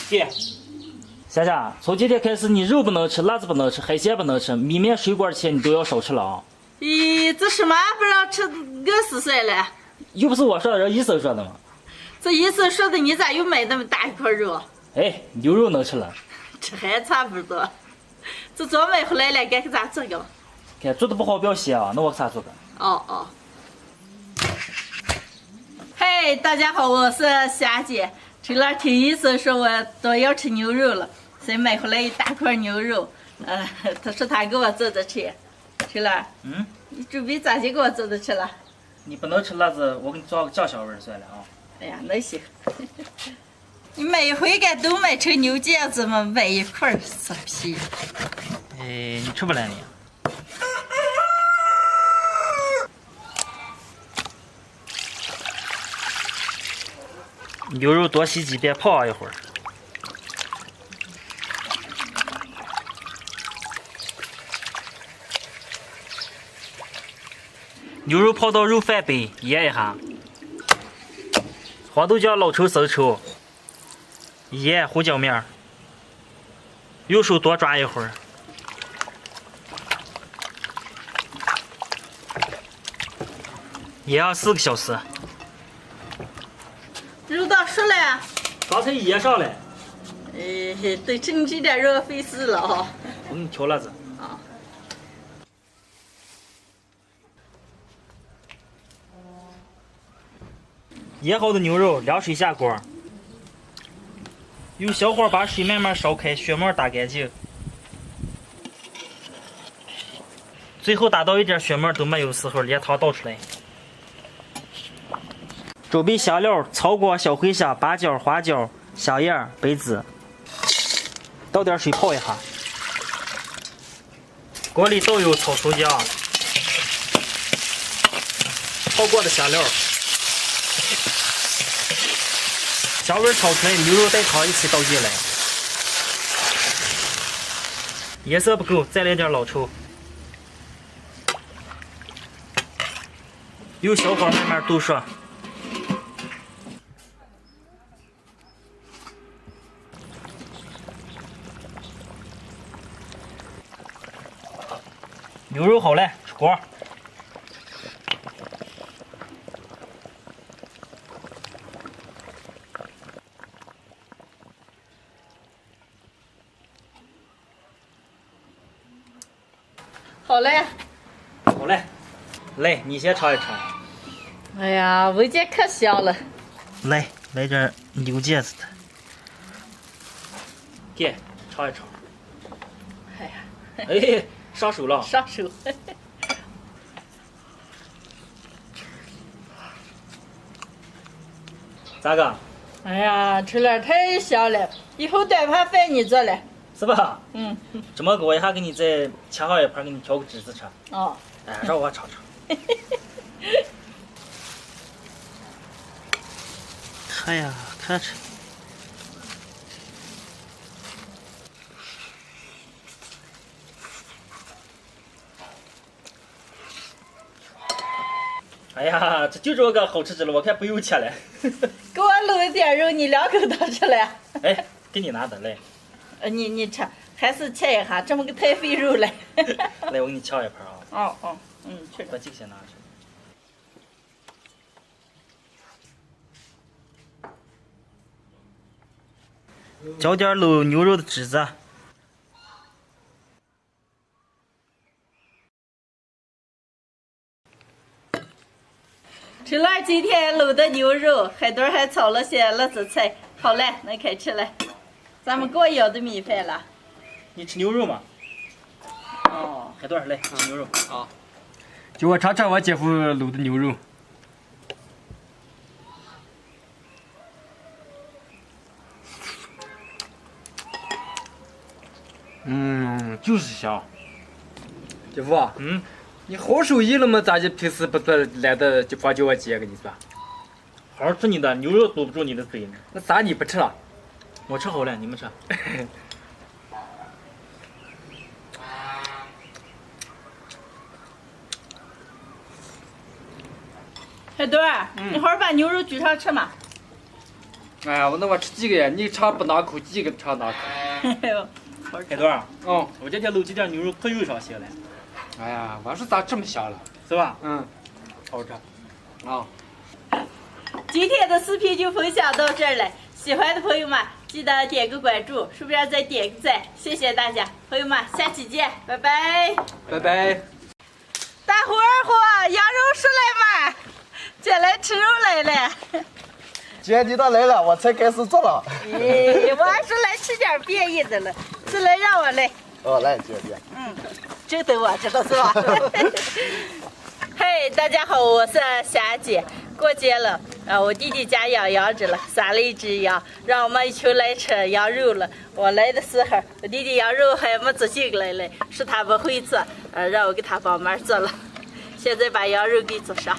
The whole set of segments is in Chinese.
姐，夏夏，从今天开始你肉不能吃，辣子不能吃，海鲜不能吃，米面水果钱你都要少吃了啊！咦，这什么不让吃饿死谁了？又不是我说的，人医生说的嘛。这医生说的，你咋又买那么大一块肉？哎，牛肉能吃了。这还差不多。这早买回来了，该给咋做个？看做的不好不要写啊，那我给咋做个？哦。嘿，大家好，我是霞姐。这两听医生说我都要吃牛肉了，所以买回来一大块牛肉。他说他给我做的吃。这了，你准备咋就给我做的吃了？你不能吃辣子，我给你做个酱香味儿算了啊。哎呀，那行。你每回该都买成牛腱子嘛，买一块色皮。哎，你吃不来你。牛肉多洗几遍，泡一会儿。牛肉泡到肉饭杯，腌一下。黄豆酱、老抽、生抽，盐、胡椒面，用手多抓一会儿。腌上4个小时。肉到熟了。刚才腌上了。对，吃你这点肉费事了啊。我给你调辣子。啊。腌好的牛肉，凉水下锅，用小火把水慢慢烧开，血沫打干净。最后打到一点血沫都没有时候，连汤倒出来。准备香料：草果、小茴香、八角、花椒、香叶、白芷。倒点水泡一下。锅里倒有草葱姜，泡过的香料。香味炒出来，牛肉带汤一起倒进来。颜色不够，再来点老抽。用小火慢慢炖熟。牛肉好了，出锅。好嘞。好嘞，来，你先尝一尝。哎呀，闻见可香了。来点牛腱子的，给尝一尝。哎呀，哎，上手了。上手。咋个？哎呀，吃了太香了，以后端盘饭你做了。是吧？这么我一下给你再切上一盘，给你调个汁子吃。哦。哎，让我尝尝。看呀，看着。哎呀，这就这么个好吃的了，我看不用切了。给我搂一点肉，你2口都吃了。哎，给你拿的来。你吃，还是切一下，这么个太费肉了。来，我给你切一盘啊。去。把这个先拿去。浇点卤牛肉的汁子。吃了今天卤的牛肉，海豚还炒了些辣子菜。好嘞，那开吃了。咱们过舀的米饭了。你吃牛肉吗？哦。海豚，来吃牛肉。好。就我尝尝我姐夫卤的牛肉。就是香。姐夫啊，你好手艺了吗？咋就平时不做，来的就光叫我姐给你做？好好吃你的牛肉堵不住你的嘴呢。那咋你不吃了？我吃好了，你们吃。海豚，你好好把牛肉举上吃嘛。哎呀，我吃几个呀？你尝不拿口，几个尝拿口。海豚，哦，我今天卤几点牛肉可有上心了，哎呀，我说咋这么香了？是吧？好吃。啊。今天的视频就分享到这儿了，喜欢的朋友们记得点个关注，顺便再点个赞，谢谢大家，朋友们，下期见，拜拜。拜拜。大伙二伙，羊肉出来嘛，姐来吃肉来了。姐，你都来了，我才开始做了。我还是来吃点便宜的了，是来让我来。哦，来，姐。真的我知道是吧？嘿，大家好，我是霞姐。过节了，我弟弟家养羊着了，杀了一只羊，让我们一起来吃羊肉了。我来的时候，我弟弟羊肉还没做进来嘞，是他不会做，让我给他帮忙做了。现在把羊肉给做上。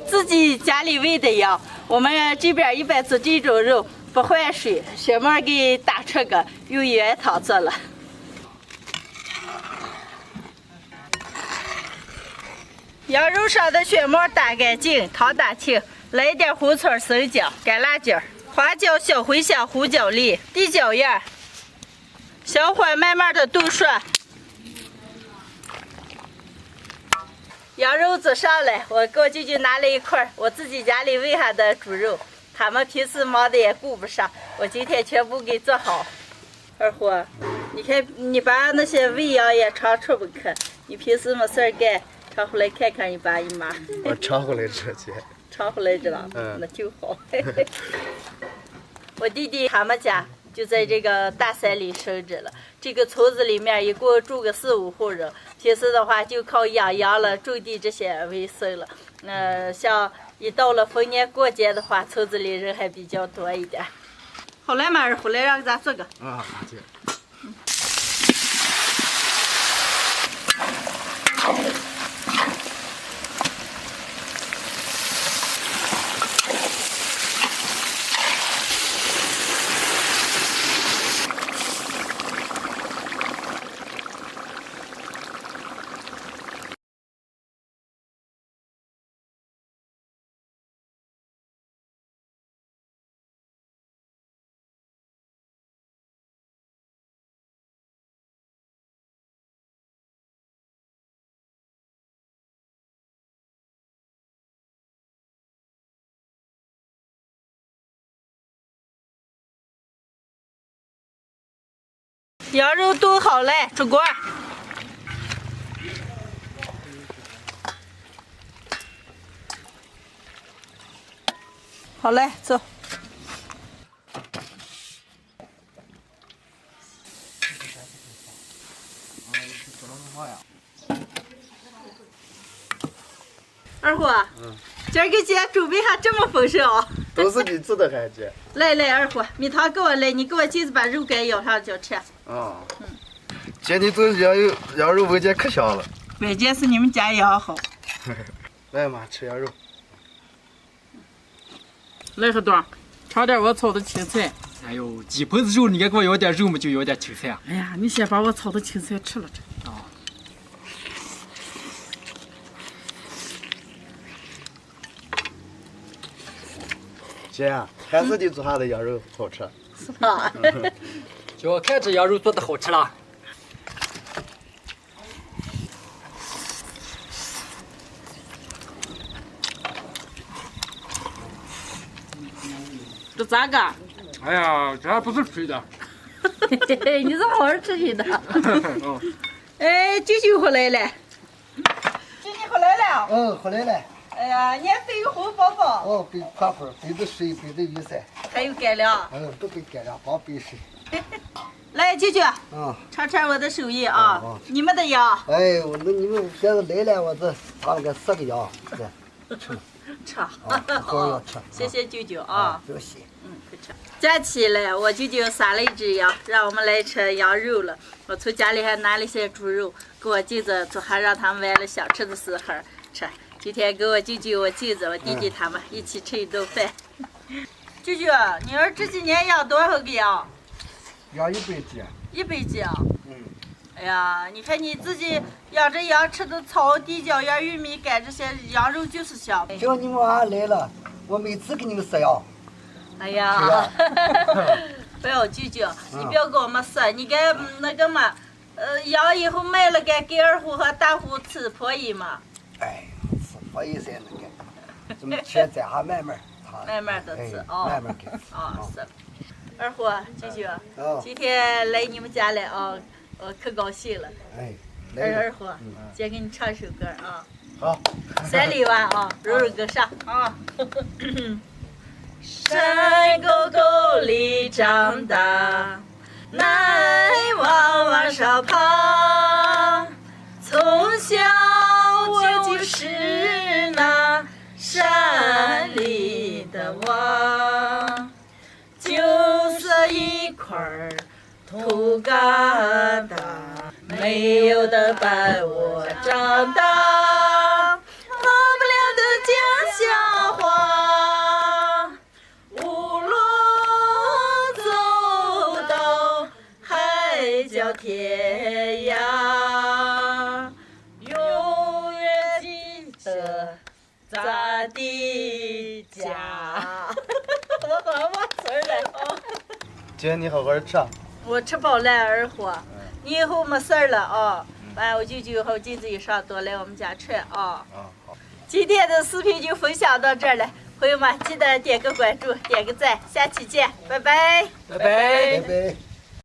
自己家里喂的羊，我们这边一般做这种肉不换水，血沫给打出个，用原汤做了。羊肉上的血沫打干净，汤打清，来一点红葱、生姜、干辣椒、花椒、小茴香、胡椒粒、地椒叶，小火慢慢的炖熟。羊肉做上来，我给我舅舅拿了一块我自己家里喂下的猪肉，他们平时忙的也顾不上，我今天全部给做好。二货，你看你爸那些喂羊也常出不去，你平时没事干，常回来看看你爸你妈。我常回来吃去。常回来知道，那就好。我弟弟他们家就在这个大山里生着了，这个村子里面一共住个4、5户人，平时的话就靠养羊了、种地这些为生了。像一到了逢年过节的话，村子里人还比较多一点。好嘞，马儿回来让咱做个。啊，姐。羊肉炖好了，出锅。好嘞，走。二货，今儿给姐准备下这么丰盛啊！都是你做的还姐。来，二货，蜜糖给我来，你给我镜子把肉干舀上就吃。啊。姐，你做羊肉味见可香了。关键是你们家羊好。来嘛，吃羊肉。来河东，尝点我炒的青菜。哎呦，鸡盆子肉，你该给我要点肉嘛，就要点青菜啊。哎呀，你先把我炒的青菜吃了吃。啊。姐，还是你做下的羊肉好吃。是吧？就我看这羊肉做的好吃了。这咋个？哎呀，这还不是吹的。你是好好吃去的。哎，舅舅回来了。舅舅回来了。回来了。哎呀，你还背个红包包。哦，背泡泡，背的水，背的雨伞。还有干粮。不背干粮，光背水。来，舅舅。尝尝我的手艺啊！你们的羊。哎，那你们现在来了，我这放了个4个羊，吃。吃。好，吃。谢谢舅舅啊。不谢。快吃。假期了，我舅舅杀了一只羊，让我们来吃羊肉了。我从家里还拿了些猪肉，给我舅子做，还让他们晚了想吃的时候吃。今天跟我舅舅、我舅子、我弟弟他们一起吃一顿饭。舅舅，你儿这几年养多少个羊？养100只。 100只啊？哎呀，你看你自己养着羊吃的草、地胶原、玉米钙这些，羊肉就是香。叫你们娃来了，我每次给你们饲养。哎呀，不要舅舅，你不要跟我们说，你该那个嘛，羊以后卖了该给二虎和大虎吃婆姨嘛。哎，是婆姨噻那个，这么钱攒下慢慢，慢慢的吃哦，慢慢给。哦，是。二虎，舅舅，哦今天来你们家来啊，我可高兴了。哎，来了。二虎，姐给你唱首歌啊，好。山里娃啊，柔柔哥上啊。山沟沟里长大，南往往上爬。从小我就是那山里的娃，就是一块土疙瘩，没有的伴我长大，忘不了的家乡话。无论走到海角天涯，永远记得咱的家。我好像忘词儿了哦。姐，你好好吃啊。我吃饱了，二虎，你以后没事儿了啊。完，我舅舅以后禁止以上多来我们家吃啊。好。今天的视频就分享到这儿了，朋友们记得点个关注，点个赞，下期见，拜拜。拜拜。拜拜。